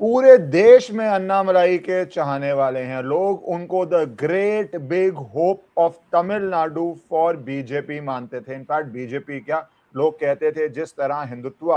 पूरे देश में अन्नामलाई के चाहने वाले हैं लोग। उनको the great big hope of Tamil Nadu for BJP मानते थे। इनफैक्ट बीजेपी क्या, लोग कहते थे जिस तरह हिंदुत्व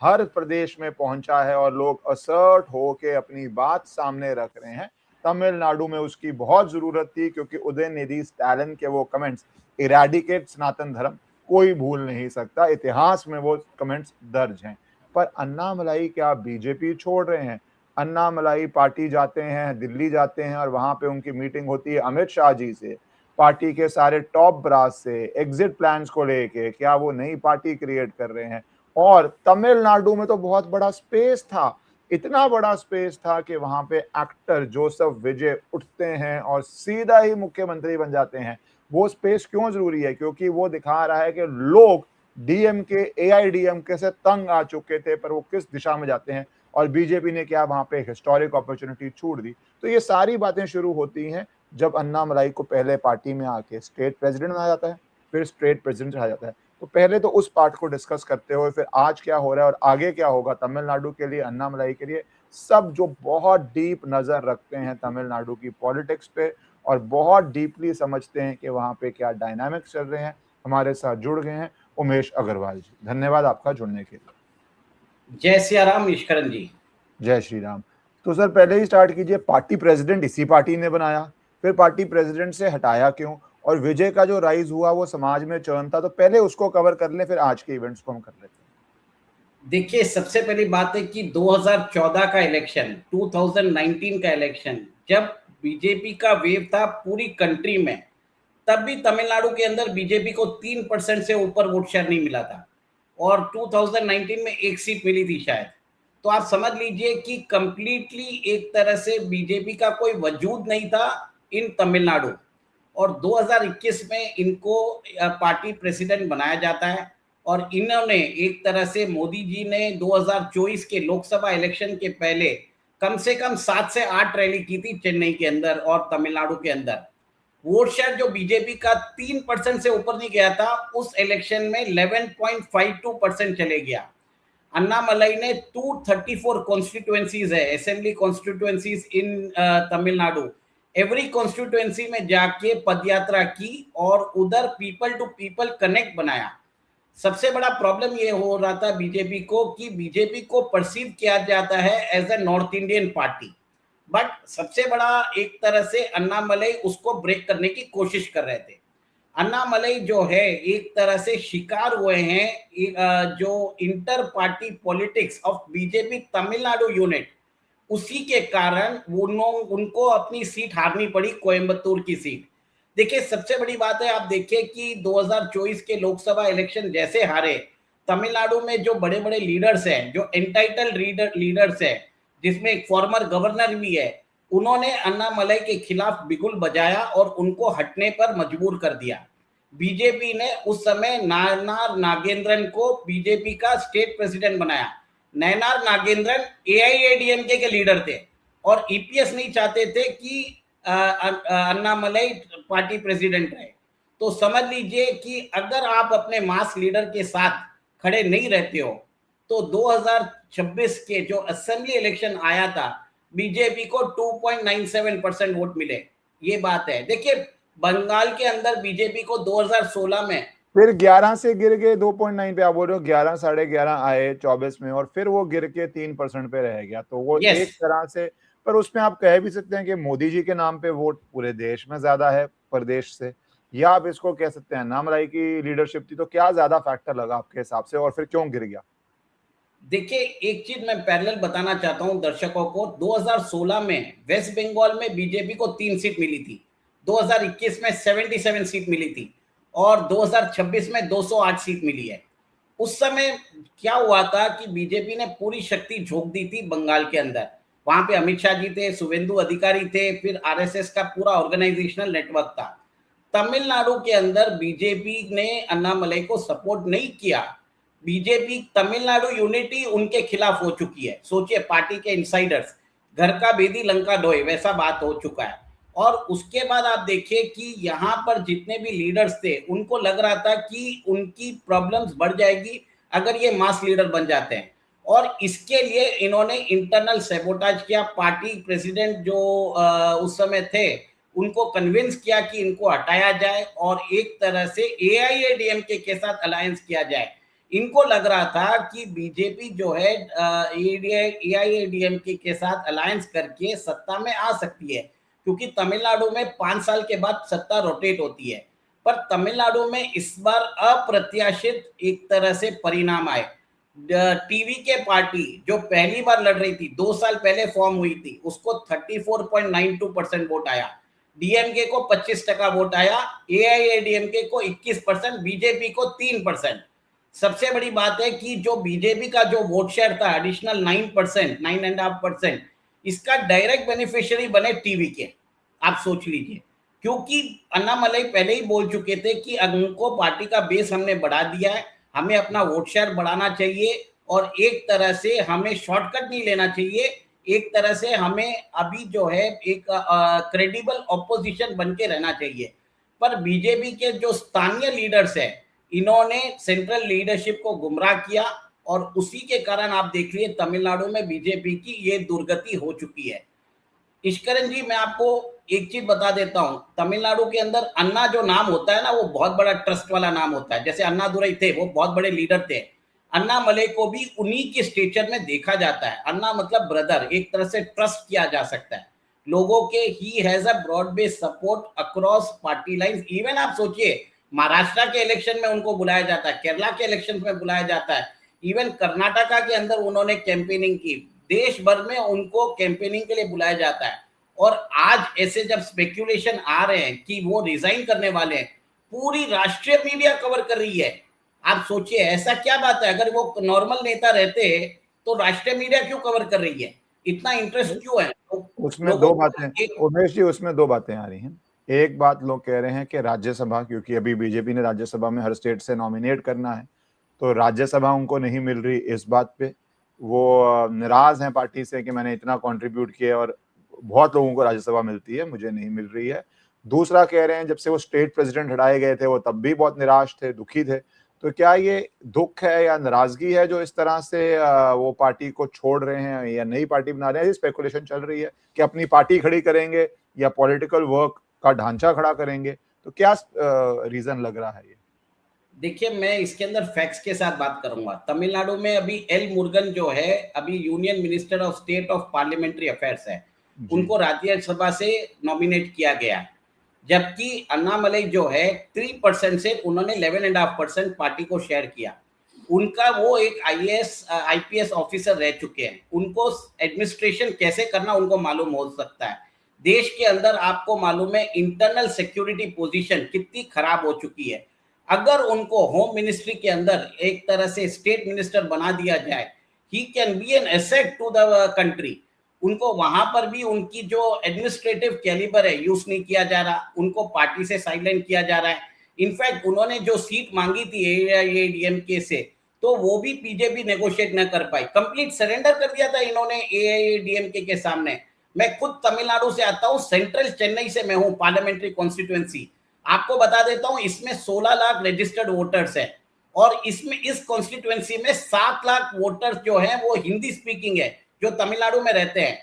हर प्रदेश में पहुंचा है और लोग असर्ट होके अपनी बात सामने रख रहे हैं, तमिलनाडु में उसकी बहुत जरूरत थी, क्योंकि उदयनिधि स्टालिन के वो कमेंट्स, इरेडिकेट सनातन धर्म, कोई भूल नहीं सकता। इतिहास में वो कमेंट्स दर्ज हैं। पर अन्नामलाई क्या बीजेपी छोड़ रहे हैं? अन्नामलाई पार्टी जाते हैं, दिल्ली जाते हैं और वहां पे उनकी मीटिंग होती है अमित शाह जी से, पार्टी के सारे टॉप ब्रास से, एग्जिट प्लान्स को लेके क्या वो नई पार्टी क्रिएट कर रहे हैं। और तमिलनाडु में तो बहुत बड़ा स्पेस था, इतना बड़ा स्पेस था कि वहां पे एक्टर जोसेफ विजय उठते हैं और सीधा ही मुख्यमंत्री बन जाते हैं। वो स्पेस क्यों जरूरी है? क्योंकि वो दिखा रहा है कि लोग डीएमके एआईडीएमके से तंग आ चुके थे, पर वो किस दिशा में जाते हैं। और बीजेपी ने क्या वहां पे हिस्टोरिक अपॉर्चुनिटी छूट दी। तो ये सारी बातें शुरू होती हैं जब अन्नामलाई को पहले पार्टी में आके स्टेट प्रेसिडेंट बनाया जाता है, फिर स्टेट प्रेसिडेंट रहा जाता है। तो पहले तो उस पार्ट को डिस्कस करते हुए फिर आज क्या हो रहा है और आगे क्या होगा तमिलनाडु के लिए, अन्नामलाई के लिए, सब जो बहुत डीप नजर रखते हैं तमिलनाडु की पॉलिटिक्स पे और बहुत डीपली समझते हैं कि वहां पे क्या डायनामिक्स चल रहे हैं, हमारे साथ जुड़ गए हैं उमेश अग्रवाल जी। धन्यवाद आपका जुड़ने के लिए। जय सिया राम ईश्वरन जी। जय श्री राम। तो सर पहले ही स्टार्ट कीजिए, पार्टी प्रेसिडेंट इसी पार्टी ने बनाया, फिर पार्टी प्रेसिडेंट से हटाया क्यों? और विजय का जो राइज हुआ वो समाज में चर्न था, तो पहले उसको कवर कर लें, फिर आज के इवेंट्स को हम कर लेते हैं। देखिए, सबसे पहली बात है कि 2014 का इलेक्शन, 2019 का इलेक्शन, जब बीजेपी का वेव था पूरी कंट्री में, तब भी तमिलनाडु के अंदर बीजेपी को 3% से ऊपर वोट शेयर नहीं मिला था और 2019 में एक सीट मिली थी शायद। तो आप समझ लीजिए कि कंप्लीटली एक तरह से बीजेपी का कोई वजूद नहीं था इन तमिलनाडु। और 2021 में इनको पार्टी प्रेसिडेंट बनाया जाता है और इन्होंने एक तरह से, मोदी जी ने 2024 के लोकसभा इलेक्शन के पहले कम से कम 7 से 8 रैली की थी चेन्नई के अंदर और तमिलनाडु के अंदर। वोट शेयर जो बीजेपी का 3% से ऊपर नहीं गया था, उस इलेक्शन में 11.52% चले गया। अन्नामलाई ने 234 कॉन्स्टिट्यूएंसीज है, असेंबली कॉन्स्टिट्यूएंसीज इन तमिलनाडु। एवरी कॉन्स्टिट्यूएंसी में जाके पदयात्रा की और उधर पीपल टू पीपल कनेक्ट बनाया। सबसे बड़ा प्रॉब्लम ये हो रहा था बीजेपी को कि बीजेपी को परसीव किया जाता है as a north Indian party, but सबसे बड़ा एक तरह से अन्नामलाई उसको ब्रेक करने की कोशिश कर रहे थे। अन्नामलाई जो है एक तरह से शिकार हुए हैं जो inter party politics of BJP Tamil Nadu unit, उसी के कारण उनको अपनी सीट हारनी पड़ी, कोयम्बतूर की सीट। देखिए, सबसे बड़ी बात है, आप देखिए कि 2024 के लोकसभा इलेक्शन जैसे हारे, तमिलनाडु में जो बड़े बड़े लीडर्स हैं, जो एंटाइटल लीडर्स हैं, जिसमें एक फॉर्मर गवर्नर भी है, उन्होंने अन्नामलाई के खिलाफ बिगुल बजाया और उनको हटने पर मजबूर कर दिया। बीजेपी ने उस समय नायनार नागेंद्रन को बीजेपी का स्टेट प्रेसिडेंट बनाया। नयनार नागेंद्रन एआईएडीएमके के लीडर थे और ईपीएस नहीं चाहते थे कि अन्नामलाई पार्टी प्रेसिडेंट रहे। तो समझ लीजिए कि अगर आप अपने मास लीडर के साथ खड़े नहीं रहते हो तो 2026 के जो असेंबली इलेक्शन आया था, बीजेपी को 2.97% वोट मिले। ये बात है। देखिए, बंगाल के अंदर बीजेपी को 2016 में फिर 11 से गिर के 2.9 पे, आप बोल रहे हो 11 साढ़े 11 आए 24 में और फिर वो गिर के 3% पे रह गया। तो वो यस, एक तरह से, पर उसमें आप कह भी सकते हैं कि मोदी जी के नाम पे वोट पूरे देश में ज्यादा है प्रदेश से, या आप इसको कह सकते हैं अन्नामलाई की लीडरशिप थी। तो क्या ज्यादा फैक्टर लगा आपके हिसाब से और फिर क्यों गिर गया? देखिए, एक चीज मैं पैरेलल बताना चाहता हूं दर्शकों को। 2016 में वेस्ट बंगाल में बीजेपी को 3 सीट मिली थी, 2021 में 77 सीट मिली थी और 2026 में 208 सीट मिली है। उस समय क्या हुआ था कि बीजेपी ने पूरी शक्ति झोंक दी थी बंगाल के अंदर। वहां पे अमित शाह जी थे, शुभेंदु अधिकारी थे, फिर आरएसएस का पूरा ऑर्गेनाइजेशनल नेटवर्क था। तमिलनाडु के अंदर बीजेपी ने अन्नामलाई को सपोर्ट नहीं किया। बीजेपी तमिलनाडु यूनिटी उनके खिलाफ हो चुकी है। सोचिए, पार्टी के इनसाइडर्स, घर का भेदी लंका ढोए, वैसा बात हो चुका है। और उसके बाद आप देखिए कि यहाँ पर जितने भी लीडर्स थे, उनको लग रहा था कि उनकी प्रॉब्लम्स बढ़ जाएगी अगर ये मास लीडर बन जाते हैं। और इसके लिए इन्होंने इंटरनल सैबोटाज किया। पार्टी प्रेसिडेंट जो उस समय थे उनको कन्विंस किया कि इनको हटाया जाए और एक तरह से एआईएडीएमके के साथ अलायंस किया जाए। इनको लग रहा था कि बीजेपी जो है एआईएडीएमके के साथ अलायंस करके सत्ता में आ सकती है, क्योंकि तमिलनाडु में 5 साल के बाद सत्ता रोटेट होती है। पर तमिलनाडु में इस बार अप्रत्याशित एक तरह से परिणाम आए। टीवी के पार्टी जो पहली बार लड़ रही थी, 2 साल पहले फॉर्म हुई थी, उसको 34.92% वोट आया। डीएमके को 25% वोट आया, एआईएडीएमके को 21%, बीजेपी को 3%। सबसे बड़ी बात है कि जो बीजेपी का जो वोट शेयर था एडिशनल 9%, 9.5%, इसका डायरेक्ट बेनिफिशियरी बने टीवी के। आप सोच लीजिए, क्योंकि अन्नामलाई पहले ही बोल चुके थे कि उनको पार्टी का बेस हमने बढ़ा दिया है, हमें अपना वोट शेयर बढ़ाना चाहिए और एक तरह से हमें शॉर्टकट नहीं लेना चाहिए। एक तरह से हमें अभी जो है एक क्रेडिबल ऑपोजिशन बन के रहना चाहिए। पर बीजेपी के जो स्थानीय लीडर्स है, इन्होंने सेंट्रल लीडरशिप को गुमराह किया और उसी के कारण आप देख लिए तमिलनाडु में बीजेपी की ये दुर्गति हो चुकी है। इश्करन जी, मैं आपको एक चीज बता देता हूं, तमिलनाडु के अंदर अन्ना जो नाम होता है ना, वो बहुत बड़ा ट्रस्ट वाला नाम होता है। जैसे अन्ना दुरई थे, वो बहुत बड़े लीडर थे। अन्ना मले को भी उन्हीं के स्टेचर में देखा जाता है। अन्ना मतलब ब्रदर, एक तरह से ट्रस्ट किया जा सकता है लोगों के। He has a broad based support across party lines. Even आप सोचिए, महाराष्ट्र के इलेक्शन में उनको बुलाया जाता है, केरला के इलेक्शन में बुलाया जाता है, इवन कर्नाटका के अंदर उन्होंने कैंपेनिंग की, देश भर में उनको कैंपेनिंग के लिए बुलाया जाता है। और आज ऐसे जब स्पेक्यूलेशन आ रहे हैं कि वो रिजाइन करने वाले हैं, पूरी राष्ट्रीय मीडिया कवर कर रही है। आप सोचिए ऐसा क्या बात है, अगर वो नॉर्मल नेता रहते तो राष्ट्रीय मीडिया क्यों कवर कर रही है, इतना इंटरेस्ट क्यों है उसमें लोगों दो को? बातें, उमेश जी, उसमें दो बातें आ रही हैं। एक बात लोग कह रहे हैं कि राज्यसभा, क्योंकि अभी बीजेपी ने राज्यसभा में हर स्टेट से नॉमिनेट करना है, तो राज्यसभा उनको नहीं मिल रही। इस बात पे वो नाराज हैं पार्टी से कि मैंने इतना कंट्रीब्यूट किया और बहुत लोगों को राज्यसभा मिलती है, मुझे नहीं मिल रही है। दूसरा कह रहे हैं जब से वो स्टेट प्रेसिडेंट हटाए गए थे वो तब भी बहुत निराश थे, दुखी थे। तो क्या ये दुख है या नाराजगी है जो इस तरह से वो पार्टी को छोड़ रहे हैं या नई पार्टी बना रहे हैं? स्पेकुलेशन चल रही है कि अपनी पार्टी खड़ी करेंगे या पॉलिटिकल वर्क का ढांचा खड़ा करेंगे। तो क्या रीजन लग रहा है ये? देखिए, मैं इसके अंदर फैक्ट्स के साथ बात करूंगा। तमिलनाडु में अभी एल मुरुगन जो है, अभी union minister of state of parliamentary affairs है, जी। उनको राज्यसभा से नॉमिनेट किया गया। जबकि अन्नामलाई जो है 3% से उन्होंने 11.5% पार्टी को शेयर किया। उनका वो एक आईएएस आईपीएस ऑफिसर रह चुके हैं, उनको एडमिनिस्ट्रेशन कैसे करना उनको मालूम हो सकता है। देश के अंदर आपको मालूम है इंटरनल सिक्योरिटी पोजीशन कितनी खराब हो चुकी है। अगर उनको होम मिनिस्ट्री के अंदर एक तरह से स्टेट मिनिस्टर बना दिया जाए, he can be an asset to the country. उनको वहां पर भी उनकी जो एडमिनिस्ट्रेटिव कैलिबर है यूज नहीं किया जा रहा, उनको पार्टी से साइलेंट किया जा रहा है। इनफैक्ट उन्होंने जो सीट मांगी थी एआईएडीएमके से, तो वो भी बीजेपी नेगोशिएट न कर पाई, कंप्लीट सरेंडर कर दिया था इन्होंने एआईएडीएमके के सामने। मैं खुद तमिलनाडु से आता हूँ, सेंट्रल चेन्नई से मैं हूँ, पार्लियामेंट्री कॉन्स्टिट्यूएंसी। आपको बता देता हूं, इसमें 16 लाख रजिस्टर्ड वोटर्स हैं और इसमें इस कॉन्स्टिट्यूएंसी में 7 लाख वोटर्स जो हैं वो हिंदी स्पीकिंग है, जो तमिलनाडु में रहते हैं।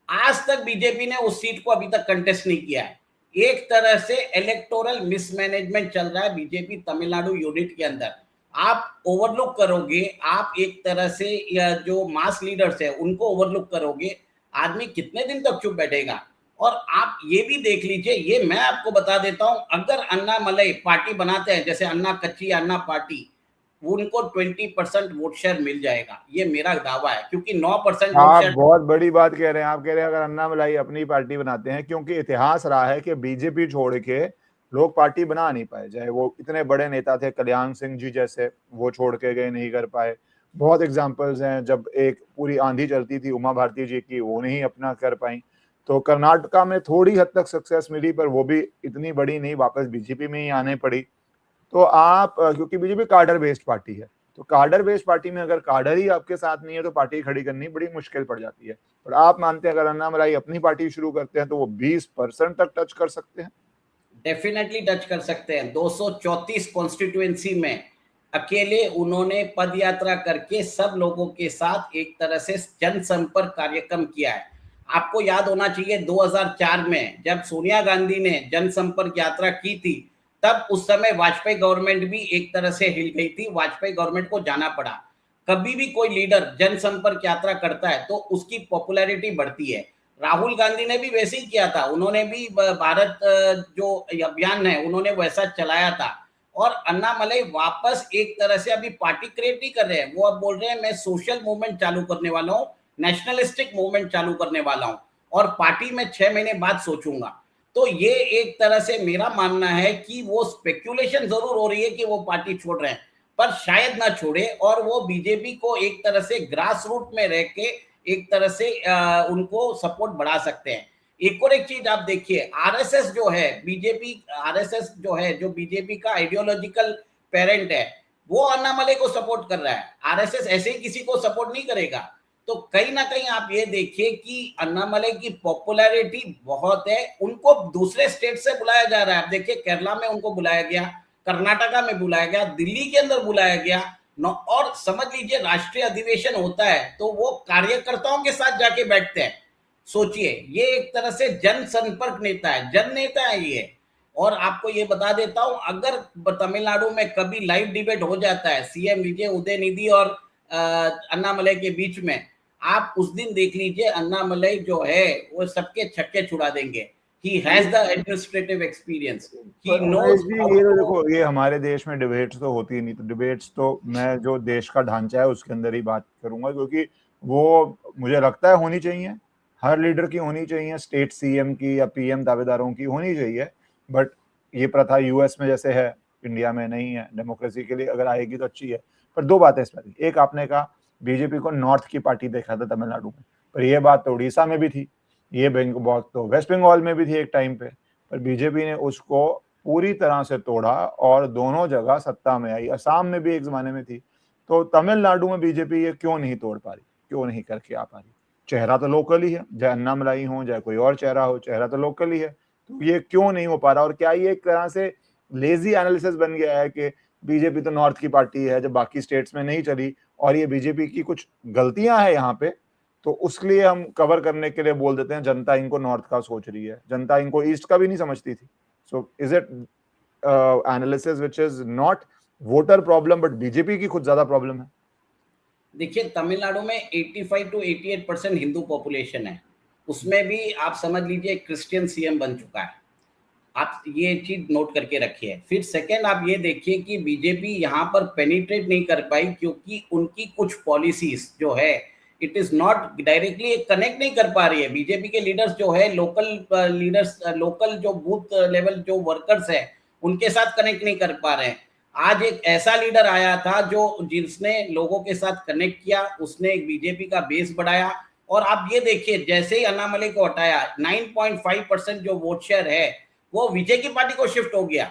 आज तक बीजेपी ने उस सीट को अभी तक कंटेस्ट नहीं किया है। एक तरह से इलेक्टोरल मिसमैनेजमेंट चल रहा है बीजेपी तमिलनाडु यूनिट के अंदर। आप ओवरलुक करोगे, आप एक तरह से जो मास लीडर्स है उनको ओवरलुक करोगे, आदमी कितने दिन तक चुप बैठेगा? और आप ये भी देख लीजिए, ये मैं आपको बता देता हूं, अगर अन्ना मलई पार्टी बनाते हैं, जैसे अन्ना कच्ची अन्ना पार्टी, उनको 20% वोट शेयर मिल जाएगा, ये मेरा दावा है, क्योंकि 9% वोट आप शेयर। बहुत बड़ी बात कह रहे हैं। आप कह रहे हैं अगर अन्नामलाई अपनी पार्टी बनाते हैं, क्योंकि इतिहास रहा है कि बीजेपी छोड़ के लोग पार्टी बना नहीं पाए। चाहे वो इतने बड़े नेता थे, कल्याण सिंह जी जैसे, वो छोड़ के गए, नहीं कर पाए। बहुत एग्जाम्पल्स हैं, जब एक पूरी आंधी चलती थी उमा भारती जी की, वो नहीं अपना कर पाई। तो कर्नाटका में थोड़ी हद तक सक्सेस मिली, पर वो भी इतनी बड़ी नहीं, वापस बीजेपी में ही आने पड़ी। तो आप क्योंकि बीजेपी कार्डर बेस्ड पार्टी है, तो कार्डर बेस्ड पार्टी में अगर कार्डर ही आपके साथ नहीं है तो पार्टी खड़ी करनी बड़ी मुश्किल पड़ जाती है। और आप मानते हैं अगर अन्नामलाई अपनी पार्टी शुरू करते हैं तो वो 20% तक टच कर सकते हैं? डेफिनेटली टच कर सकते हैं। 234 कॉन्स्टिट्यूएंसी में अकेले उन्होंने पद यात्रा करके सब लोगों के साथ एक तरह से जनसंपर्क कार्यक्रम किया है। आपको याद होना चाहिए 2004 में जब सोनिया गांधी ने जनसंपर्क यात्रा की थी, तब उस समय वाजपेयी गवर्नमेंट भी एक तरह से हिल गई थी, वाजपेयी गवर्नमेंट को जाना पड़ा। कभी भी कोई लीडर जनसंपर्क यात्रा करता है तो उसकी पॉपुलैरिटी बढ़ती है। राहुल गांधी ने भी वैसे ही किया था, उन्होंने भी भारत जो अभियान है उन्होंने वैसा चलाया था। और अन्नामलई वापस एक तरह से अभी पार्टी क्रिएट नहीं कर रहे हैं, वो अब बोल रहे हैं मैं सोशल मूवमेंट चालू करने वाला हूँ, नेशनलिस्टिक मूवमेंट चालू करने वाला हूँ और पार्टी में 6 महीने बाद सोचूंगा। तो ये एक तरह से मेरा मानना है कि वो स्पेक्यूलेशन जरूर हो रही है कि वो पार्टी छोड़ रहे हैं, पर शायद ना छोड़े और वो बीजेपी को एक तरह से ग्रास रूट में रह के एक तरह से उनको सपोर्ट बढ़ा सकते हैं। एक और एक चीज आप देखिए, आरएसएस जो है बीजेपी, आरएसएस जो है जो बीजेपी का आइडियोलॉजिकल पेरेंट है, वो अन्नामलई को सपोर्ट कर रहा है। आरएसएस ऐसे ही किसी को सपोर्ट नहीं करेगा। तो कहीं ना कहीं आप ये देखिए कि अन्नामलई की पॉपुलैरिटी बहुत है, उनको दूसरे स्टेट से बुलाया जा रहा है। आप देखिए केरला में उनको बुलाया गया, कर्नाटका में बुलाया गया, दिल्ली के अंदर बुलाया गया और समझ लीजिए राष्ट्रीय अधिवेशन होता है तो वो कार्यकर्ताओं के साथ जाके बैठते हैं। सोचिए, ये एक तरह से जन संपर्क नेता है, जन नेता है ये। और आपको ये बता देता हूं, अगर तमिलनाडु में कभी लाइव डिबेट हो जाता है सीएम विजय उदयनिधि और अन्नामलई के बीच में, आप उस दिन देख लीजिए अन्नामलई जो है वो सबके छक्के छुड़ा देंगे। He has the administrative experience, he पर नोज उमेश जी, हाउ ये तो टू। देखो, ये हमारे देश में डिबेट्स तो होती ही नहीं, तो डिबेट्स तो मैं जो देश का ढांचा है उसके अंदर ही बात करूंगा, क्योंकि वो मुझे लगता है होनी चाहिए, हर लीडर की होनी चाहिए, स्टेट सीएम की या पीएम दावेदारों की होनी चाहिए। बट ये प्रथा यूएस में जैसे है, इंडिया में नहीं है। डेमोक्रेसी के लिए अगर आएगी तो अच्छी है। पर दो बातें इस पर, एक आपने कहा बीजेपी को नॉर्थ की पार्टी देखा था तमिलनाडु में, पर यह बात तो उड़ीसा में भी थी, ये बहुत तो वेस्ट बंगाल में भी थी एक टाइम पे, पर बीजेपी ने उसको पूरी तरह से तोड़ा और दोनों जगह सत्ता में आई। असम में भी एक जमाने में थी। तो तमिलनाडु में बीजेपी ये क्यों नहीं तोड़ पा रही, क्यों नहीं करके आ पा रही? चेहरा तो लोकल ही है, चाहे अन्नामलाई हो चाहे कोई और चेहरा हो, चेहरा तो लोकल ही है। तो ये क्यों नहीं हो पा रहा? और क्या ये एक तरह से लेजी एनालिसिस बन गया है कि बीजेपी तो नॉर्थ की पार्टी है, जब बाकी स्टेट्स में नहीं चली और ये बीजेपी की कुछ गलतियां हैं यहाँ पे, तो उसके लिए हम कवर करने के लिए बोल देते हैं जनता इनको नॉर्थ का सोच रही है, जनता इनको ईस्ट का भी नहीं समझती थी। So is it analysis which is not voter problem but BJP की खुद ज्यादा प्रॉब्लम है? देखिए तमिलनाडु में 85 टू 88% हिंदू पॉपुलेशन है, उसमें भी आप समझ लीजिए क्रिश्चियन सीएम बन चुका है। आप ये चीज नोट करके रखिए। फिर सेकंड आप ये देखिए कि बीजेपी यहाँ पर पेनिट्रेट नहीं कर पाई क्योंकि उनकी कुछ पॉलिसीज जो है it is not directly connect नहीं कर पा रही है। बीजेपी के लीडर्स जो है लोकल लीडर्स, लोकल जो बूथ लेवल जो वर्कर्स है उनके साथ कनेक्ट नहीं कर पा रहे हैं। आज एक ऐसा लीडर आया था जो जिसने लोगों के साथ कनेक्ट किया, उसने एक बीजेपी का बेस बढ़ाया। और आप ये देखिए जैसे ही अन्नामलई को हटाया 9.5% जो वोट शेयर है वो विजय की पार्टी को शिफ्ट हो गया।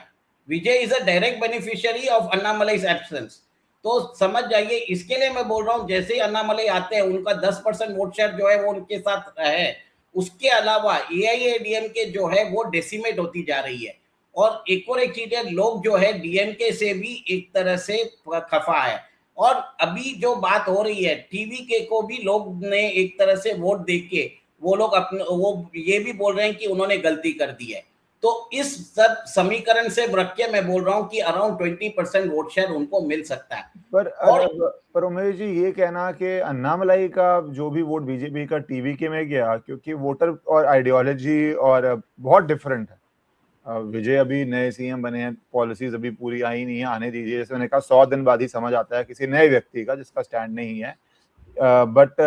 Vijay is a direct beneficiary of Annamalai's absence. तो समझ जाइए, इसके लिए मैं बोल रहा हूं जैसे ही अन्नामलई आते हैं उनका 10% वोट शेयर जो है वो उनके साथ है। उसके अलावा एआईएडीएमके जो है वो डेसिमेट होती जा रही है। और एक चीज है, लोग जो है डीएमके से भी एक तरह से खफा है। और अभी जो बात हो रही है टीवी के को भी लोग ने एक तरह से वोट देके के वो लोग अपने वो ये भी बोल रहे हैं कि उन्होंने गलती कर दी है। तो इस सब समीकरण से रख के मैं बोल रहा हूं कि अराउंड 20% वोट शेयर उनको मिल सकता है। पर और पर उमेश जी, ये कहना कि अन्नामलाई का जो भी वोट बीजेपी का टीवी के में गया, क्योंकि वोटर और आइडियोलॉजी और बहुत डिफरेंट है। विजय अभी नए सीएम बने हैं, पॉलिसीज अभी पूरी आई नहीं है, आने दीजिए। जैसे मैंने कहा 100 दिन बाद ही समझ आता है किसी नए व्यक्ति का जिसका स्टैंड नहीं है। बट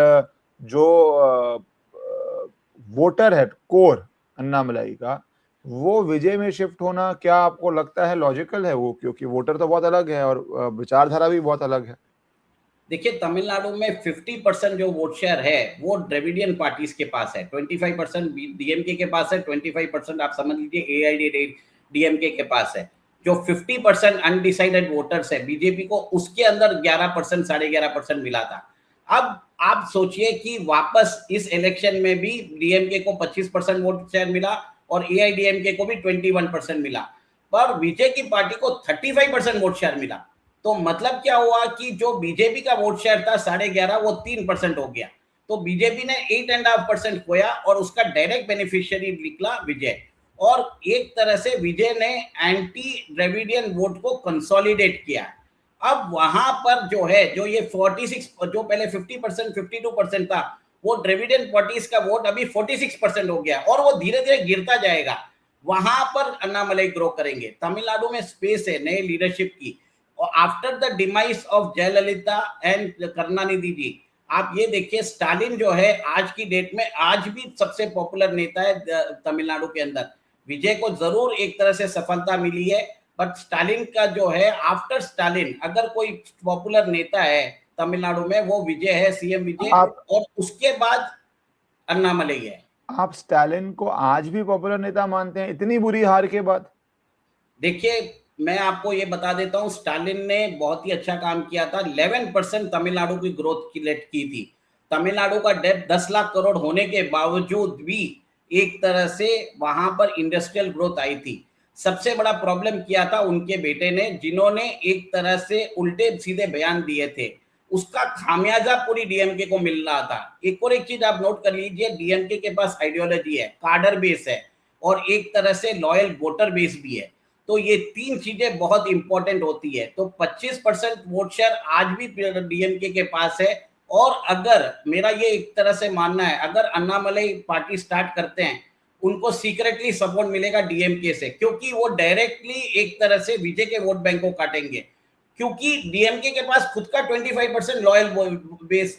जो वोटर है कोर अन्नामलाई का, वो विजय में शिफ्ट होना क्या आपको लगता है लॉजिकल है? वो क्योंकि वोटर तो बहुत अलग है और विचारधारा भी बहुत अलग है। देखिए तमिलनाडु में 50% जो वोट शेयर है वो द्रविडियन पार्टीज के पास है, 25% डीएमके के पास है, 25% आप समझ लीजिए एआईडीएमके के पास है। जो 50% अनडिसाइडेड वोटर्स है बीजेपी को, उसके अंदर 11%, 11.5% मिला था। अब आप सोचिए कि वापस इस इलेक्शन में भी डीएमके को 25% वोट शेयर मिला और एआईडीएमके को भी 21% मिला, पर विजय की पार्टी को 35% वोट शेयर मिला। तो मतलब क्या हुआ कि जो बीजेपी का वोट शेयर था 11.5 वो 3% हो गया। तो बीजेपी ने 8.5% खोया और उसका डायरेक्ट बेनिफिशियरी निकला विजय। और एक तरह से विजय ने एंटी द्रविडियन वोट को कंसोलिडेट किया। अब वहां पर जो है, जो ये 46, जो पहले 50% 52% था, वो द्रविडियन पार्टीज का वोट अभी 46% हो गया और वो धीरे धीरे गिरता जाएगा। वहां पर अन्नामलाई ग्रो करेंगे। तमिलनाडु में स्पेस है नए लीडरशिप की। और after the demise of Jayalalithaa and Karunanidhi ji, आप ये देखिए, स्टालिन जो है आज की डेट में आज भी सबसे पॉपुलर नेता है तमिलनाडु के अंदर। विजय को जरूर एक तरह से सफलता मिली है, बट स्टालिन का जो है, आफ्टर स्टालिन अगर कोई पॉपुलर नेता है तमिलनाडु में, वो विजय है, सीएम विजय। आप और उसके बाद अन्नामलई है। आप स्टालिन को आज भी पॉपुलर नेता मानते हैं इतनी बुरी हार के बाद? देखिए, मैं आपको ये बता देता हूं, स्टालिन ने बहुत ही अच्छा काम किया था। 11% तमिलनाडु की ग्रोथ की थी। तमिलनाडु का डेट 10 लाख करोड़ होने के बावजूद भी एक तरह से वहां पर इंडस्ट्रियल ग्रोथ आई थी। सबसे बड़ा प्रॉब्लम किया था उनके बेटे ने, जिन्होंने एक तरह से उल्टे सीधे बयान दिए थे। उसका खामियाजा पूरी डीएमके को मिल रहा था। एक और एक चीज आप नोट कर लीजिए, डीएमके के पास आइडियोलॉजी है, कार्डर बेस है और एक तरह से लॉयल वोटर बेस भी है। तो ये तीन चीजें बहुत इंपॉर्टेंट होती है। तो 25% वोट शेयर आज भी डीएमके के पास है। और अगर मेरा ये एक तरह से मानना है, अगर अन्नामलई पार्टी स्टार्ट करते हैं, उनको सीक्रेटली सपोर्ट मिलेगा डीएमके से, क्योंकि वो डायरेक्टली एक तरह से विजय के वोट बैंक को काटेंगे। क्योंकि डीएमके के पास खुद का 25%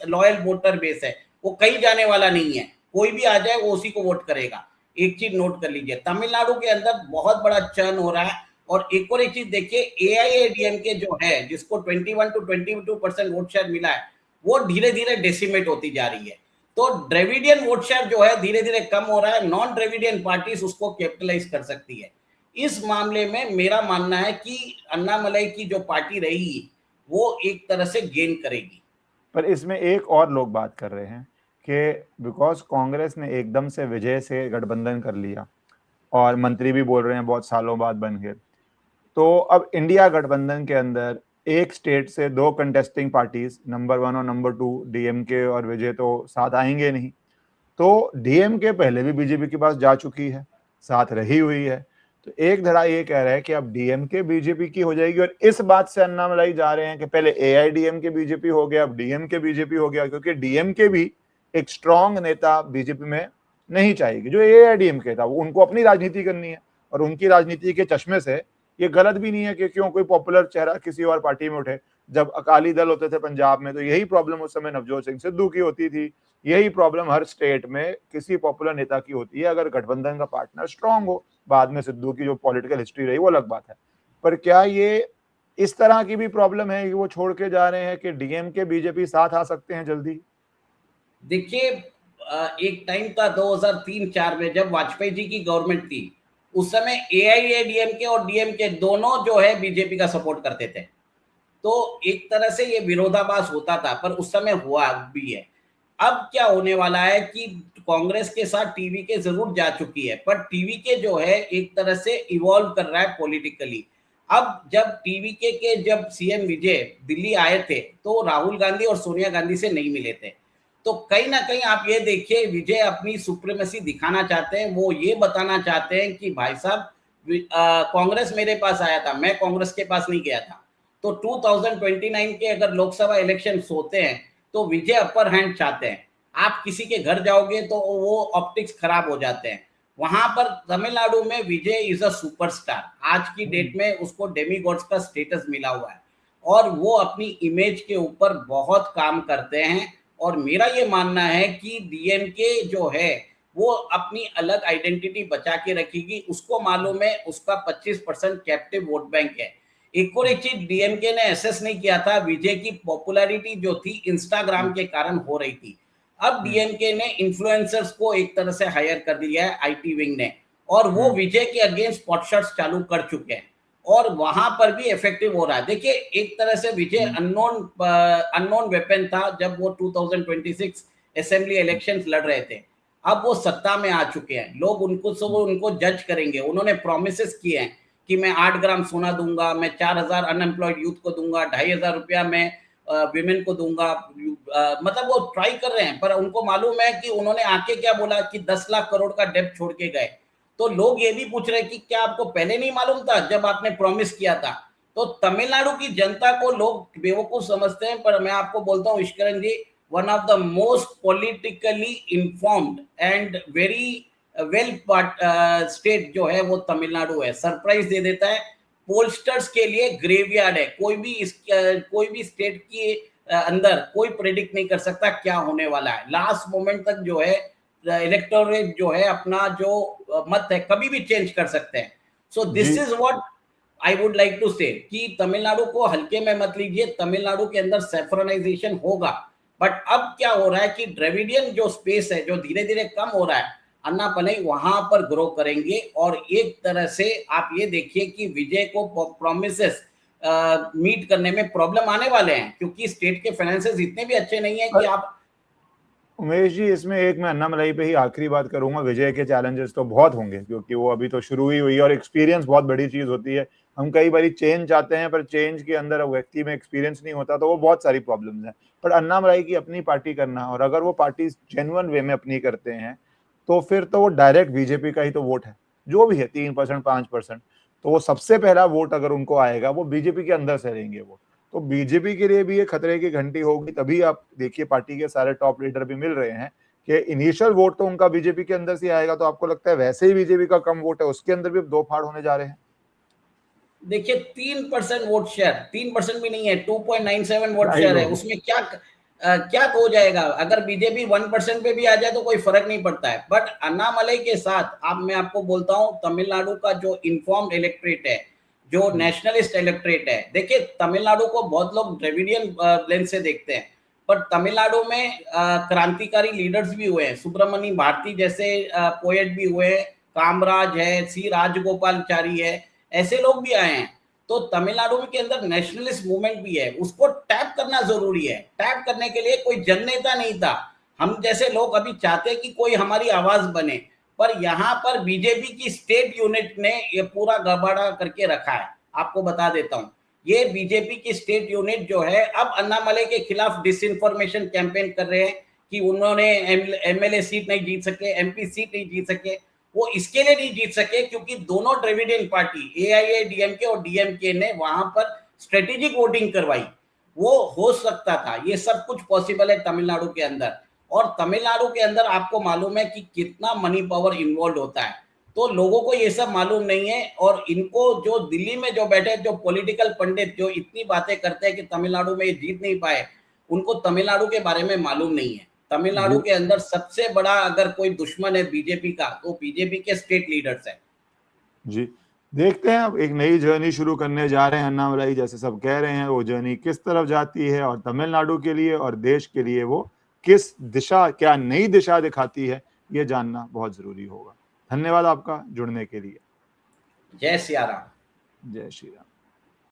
लॉयल वोटर बेस है। वो कहीं जाने वाला नहीं है, कोई भी आ जाए वो उसी को वोट करेगा। एक चीज नोट कर लीजिए, तमिलनाडु के अंदर बहुत बड़ा चर्न हो रहा है। और एक और एक चीज देखिए, एआईएडीएमके जो है, जिसको 21 to 22% वोट शेयर मिला है, वो धीरे धीरे डेसिमेट होती जा रही है। तो द्रविडियन वोट शेयर जो है धीरे धीरे कम हो रहा है। नॉन द्रविडियन पार्टीज उसको कैपिटलाइज कर सकती है। इस मामले में मेरा मानना है कि अन्नामलई की जो पार्टी रहेगी वो एक तरह से गेन करेगी। पर इसमें एक और लोग बात कर रहे हैं कि बिकॉज कांग्रेस ने एकदम से विजय से गठबंधन कर लिया और मंत्री भी बोल रहे हैं बहुत सालों बाद बन गए, तो अब इंडिया गठबंधन के अंदर एक स्टेट से दो कंटेस्टिंग पार्टीज, नंबर 1 और नंबर 2 डीएमके और विजय, तो साथ आएंगे नहीं। तो डीएमके पहले भी बीजेपी के पास जा चुकी है, साथ रही हुई है। तो एक धड़ा ये कह रहा है कि अब डीएमके बीजेपी की हो जाएगी, और इस बात से अन्नामलाई जा रहे हैं कि पहले एआईडीएमके बीजेपी हो गया, अब डीएमके बीजेपी हो गया, क्योंकि डीएमके भी एक स्ट्रांग नेता बीजेपी में नहीं चाहेगी। जो एआईडीएमके था वो उनको अपनी राजनीति करनी है, और उनकी राजनीति के चश्मे से ये गलत भी नहीं है कि क्यों कोई पॉपुलर चेहरा किसी और पार्टी में उठे। जब अकाली दल होते थे पंजाब में, तो यही प्रॉब्लम उस समय नवजोत सिंह सिद्धू की होती थी। यही प्रॉब्लम हर स्टेट में किसी पॉपुलर नेता की होती है, अगर गठबंधन का पार्टनर स्ट्रांग हो। बाद में सिद्धू की जो पॉलिटिकल हिस्ट्री रही वो अलग बात है। पर क्या ये इस तरह की भी प्रॉब्लम है कि वो छोड़ के जा रहे हैं कि डीएमके बीजेपी साथ आ सकते हैं जल्दी? देखिए, एक टाइम था 2003-4 में, जब वाजपेयी जी की गवर्नमेंट थी, उस समय एआईएडीएमके और डीएमके दोनों जो है बीजेपी का सपोर्ट करते थे। तो एक तरह से ये विरोधाभास होता था, पर उस समय हुआ भी है। अब क्या होने वाला है कि कांग्रेस के साथ टीवीके जरूर जा चुकी है, पर टीवीके जो है एक तरह से इवॉल्व कर रहा है पॉलिटिकली। अब जब टीवीके के जब सीएम विजय दिल्ली आए थे, तो राहुल गांधी और सोनिया गांधी से नहीं मिले थे। तो कहीं ना कहीं आप ये देखिए, विजय अपनी सुप्रीमेसी दिखाना चाहते हैं। वो ये बताना चाहते हैं कि भाई साहब, कांग्रेस मेरे पास आया था, मैं कांग्रेस के पास नहीं गया था। तो 2029 के अगर लोकसभा इलेक्शन होते हैं, तो विजय अपर हैंड चाहते हैं। आप किसी के घर जाओगे तो वो ऑप्टिक्स खराब हो जाते हैं। वहां पर तमिलनाडु में विजय इज अ सुपरस्टार। आज की डेट में उसको डेमीगॉड्स का स्टेटस मिला हुआ है और वो अपनी इमेज के ऊपर बहुत काम करते हैं। और मेरा ये मानना है कि डीएमके जो है वो अपनी अलग आइडेंटिटी बचा के रखेगी। उसको मालूम है उसका 25% कैप्टिव वोट बैंक है। एक और एक चीज डीएमके ने एसेस नहीं किया था, विजय की पॉपुलैरिटी जो थी इंस्टाग्राम के कारण हो रही थी। अब डीएमके ने इन्फ्लुएंसर्स को एक तरह से हायर कर दिया है आईटी विंग ने, और वो विजय के अगेंस्ट पॉटशॉट्स चालू कर चुके हैं और वहां पर भी इफेक्टिव हो रहा है। देखिए, एक तरह से विजय अननोन वेपन था जब वो 2026 असेंबली इलेक्शंस लड़ रहे थे। अब वो सत्ता में आ चुके हैं, लोग उनको जज करेंगे। उन्होंने प्रोमिसेस किए हैं कि मैं 8 ग्राम सोना दूंगा, मैं 4,000 अनएम्प्लॉयड यूथ को दूंगा, 2,500 रुपया मैं विमेन को दूंगा। मतलब वो ट्राई कर रहे हैं, पर उनको मालूम है कि उन्होंने आके क्या बोला कि 10 लाख करोड़ का डेब्ट छोड़ के गए। तो लोग ये भी पूछ रहे हैं कि क्या आपको पहले नहीं मालूम था जब आपने प्रॉमिस किया था? तो तमिलनाडु की जनता को लोग बेवकूफ समझते हैं, पर मैं आपको बोलता हूँ Eswaran ji, one of the most politically informed and very well state जो है वो तमिलनाडु है। सरप्राइज दे देता है, पोलस्टर्स के लिए ग्रेवयार्ड है। कोई भी स्टेट के अंदर कोई प्रेडिक्ट नहीं कर सकता क्या होने वाला है। लास्ट मोमेंट तक जो है इलेक्टोरेट जो है अपना जो मत है कभी भी चेंज कर सकते हैं। सो दिस जी is what I would like to say कि तमिलनाडु को हल्के में मत लीजिए। तमिलनाडु के अंदर सेफ्रनाइजेशन होगा, बट अब क्या हो रहा है कि द्रविडियन जो स्पेस है जो धीरे धीरे कम हो रहा है, अन्ना पलई वहां पर ग्रो करेंगे। और एक तरह से आप ये देखिए कि विजय को प्रोमिसेस मीट करने में प्रॉब्लम आने वाले हैं, क्योंकि स्टेट के फाइनेंसेस इतने भी अच्छे नहीं है कि आप। उमेश जी, इसमें एक मैं अन्नामलाई पे ही आखिरी बात करूंगा। विजय के चैलेंजेस तो बहुत होंगे क्योंकि वो अभी तो शुरू ही हुई है और एक्सपीरियंस बहुत बड़ी चीज होती है। हम कई बार चेंज चाहते हैं पर चेंज के अंदर व्यक्ति में एक्सपीरियंस नहीं होता, तो वो बहुत सारी प्रॉब्लम्स हैं। पर अन्नामलाई की अपनी पार्टी करना, और अगर वो पार्टी जेन्युइन वे में अपनी करते हैं तो फिर तो वो डायरेक्ट बीजेपी का ही तो वोट है, जो भी है 3% 5%। तो वो सबसे पहला वोट अगर उनको आएगा वो बीजेपी के अंदर से लेंगे वो। तो बीजेपी के लिए भी ये खतरे की घंटी होगी। तभी आप देखिए पार्टी के सारे टॉप लीडर भी मिल रहे हैं कि इनिशियल वोट तो उनका बीजेपी के अंदर से आएगा। तो आपको लगता है वैसे ही बीजेपी का कम वोट है, उसके अंदर भी दो फाड़ होने जा रहे हैं? देखिए 3% वोट शेयर, 3% भी नहीं है, 2.97 वोट ढाई शेयर है, लोग। उसमें क्या हो जाएगा? अगर बीजेपी 1% पे भी आ जाए तो कोई फर्क नहीं पड़ता है। बट अन्नामलाई के साथ अब मैं आपको बोलता हूँ, तमिलनाडु का जो इन्फॉर्म्ड इलेक्ट्रेट है, जो नेशनलिस्ट इलेक्ट्रेट है, देखिए तमिलनाडु को बहुत लोग द्रविडियन लेंस से देखते हैं, पर तमिलनाडु में क्रांतिकारी लीडर्स भी हुए हैं। सुब्रमण्यम भारती जैसे पोएट भी हुए हैं, कामराज है, सी राजगोपालचारी है, ऐसे लोग भी आए हैं। तो तमिलनाडु के अंदर नेशनलिस्ट मूवमेंट भी है, उसको टैप करना जरूरी है। टैप करने के लिए कोई जननेता नहीं था। हम जैसे लोग अभी चाहते हैं कि कोई हमारी आवाज बने, पर यहाँ पर बीजेपी की स्टेट यूनिट ने ये पूरा गड़बड़ा करके रखा है। आपको बता देता हूँ, ये बीजेपी की स्टेट यूनिट जो है अब अन्नामलाई के खिलाफ डिसइंफॉर्मेशन कैंपेन कर रहे हैं कि उन्होंने एमएलए सीट नहीं जीत सके, एमपी सीट नहीं जीत सके। वो इसके लिए नहीं जीत सके क्योंकि दोनों द्रविडियन पार्टी एआईएडीएमके और डीएमके ने वहां पर स्ट्रेटेजिक वोटिंग करवाई। वो हो सकता था, ये सब कुछ पॉसिबल है तमिलनाडु के अंदर। और तमिलनाडु के अंदर आपको मालूम है कि कितना मनी पावर इन्वॉल्व होता है, तो लोगों को ये सब मालूम नहीं है। और इनको जो दिल्ली में जो बैठे जो पॉलिटिकल पंडित जो इतनी बातें करते हैं कि तमिलनाडु में ये जीत नहीं पाए, उनको तमिलनाडु के बारे में मालूम नहीं है। तमिलनाडु जी के अंदर सबसे बड़ा अगर कोई दुश्मन है बीजेपी का, तो बीजेपी के स्टेट लीडर्स है। जी, देखते हैं अब एक नई जर्नी शुरू करने जा रहे हैं अन्नामलाई, जैसे सब कह रहे हैं। वो जर्नी किस तरफ जाती है और तमिलनाडु के लिए और देश के लिए वो किस दिशा, क्या नई दिशा दिखाती है, ये जानना बहुत जरूरी होगा। धन्यवाद आपका जुड़ने के लिए। जय सिया राम। जय श्री राम।